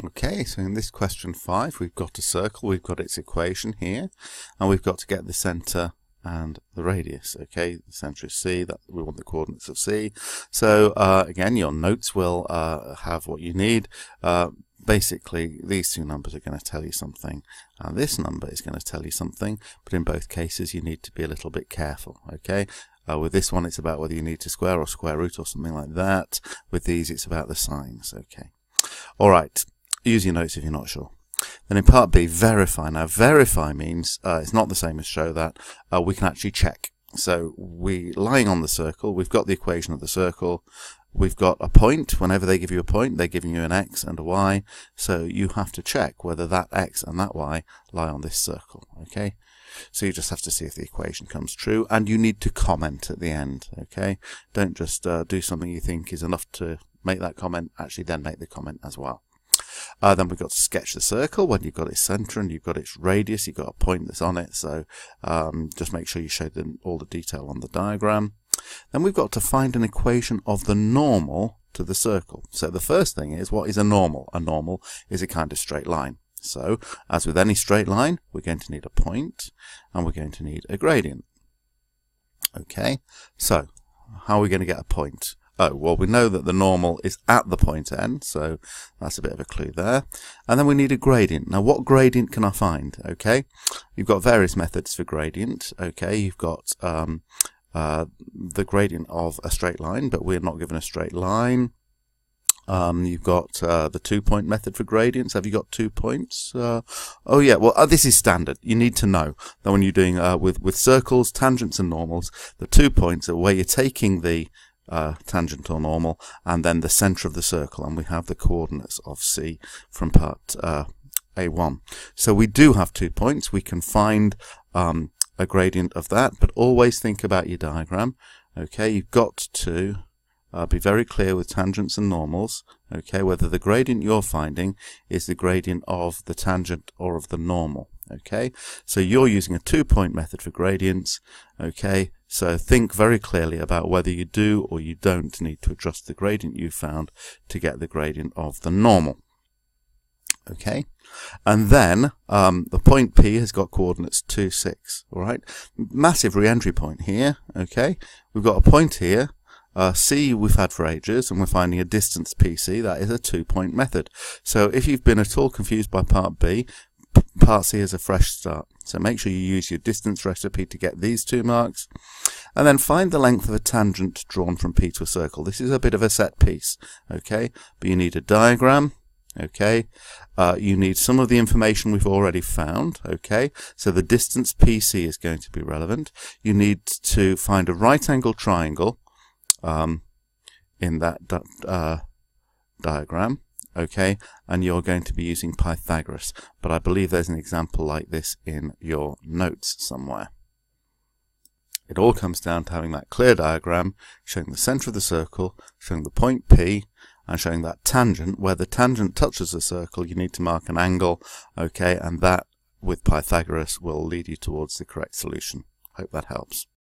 Okay, so in this question 5, we've got a circle, we've got its equation here, and we've got to get the centre and the radius. Okay, the centre is C, that we want the coordinates of C. So again, your notes will have what you need. Basically, these two numbers are going to tell you something, and this number is going to tell you something, but in both cases you need to be a little bit careful. Okay, with this one it's about whether you need to square or square root or something like that. With these it's about the signs. Okay, alright, use your notes if you're not sure. Then in part B, verify. Now verify means it's not the same as show that. We can actually check. So we lying on the circle, we've got the equation of the circle, we've got a point. Whenever they give you a point, they're giving you an x and a y, so you have to check whether that x and that y lie on this circle. Okay, so you just have to see if the equation comes true, and you need to comment at the end. Okay, don't just do something you think is enough to make that comment, actually then make the comment as well. Then we've got to sketch the circle. When you've got its centre and you've got its radius, you've got a point that's on it, so just make sure you show them all the detail on the diagram. Then we've got to find an equation of the normal to the circle. So the first thing is, what is a normal? A normal is a kind of straight line. So as with any straight line, we're going to need a point and we're going to need a gradient. Okay, so how are we going to get a point? Oh, well, we know that the normal is at the point end, so that's a bit of a clue there. And then we need a gradient. Now, what gradient can I find? Okay, you've got various methods for gradient. Okay, you've got the gradient of a straight line, but we're not given a straight line. You've got the 2-point method for gradients. Have you got 2 points? Oh yeah, well this is standard. You need to know that when you're doing with circles, tangents and normals, the 2 points are where you're taking the tangent or normal and then the centre of the circle, and we have the coordinates of C from part A1. So we do have 2 points. We can find a gradient of that, but always think about your diagram. Okay, you've got to be very clear with tangents and normals, okay, whether the gradient you're finding is the gradient of the tangent or of the normal. Okay, so you're using a 2-point method for gradients. Okay, so think very clearly about whether you do or you don't need to adjust the gradient you found to get the gradient of the normal. Okay, and then the point P has got coordinates 2, 6. All right, massive re-entry point here. Okay, we've got a point here. C we've had for ages, and we're finding a distance PC. That is a 2-point method. So if you've been at all confused by part B, part C is a fresh start. So make sure you use your distance recipe to get these 2 marks. And then find the length of a tangent drawn from P to a circle. This is a bit of a set piece, okay? But you need a diagram, okay? You need some of the information we've already found, okay? So the distance PC is going to be relevant. You need to find a right-angled triangle in that diagram. Okay, and you're going to be using Pythagoras, but I believe there's an example like this in your notes somewhere. It all comes down to having that clear diagram, showing the centre of the circle, showing the point P, and showing that tangent. Where the tangent touches the circle, you need to mark an angle, okay, and that with Pythagoras will lead you towards the correct solution. Hope that helps.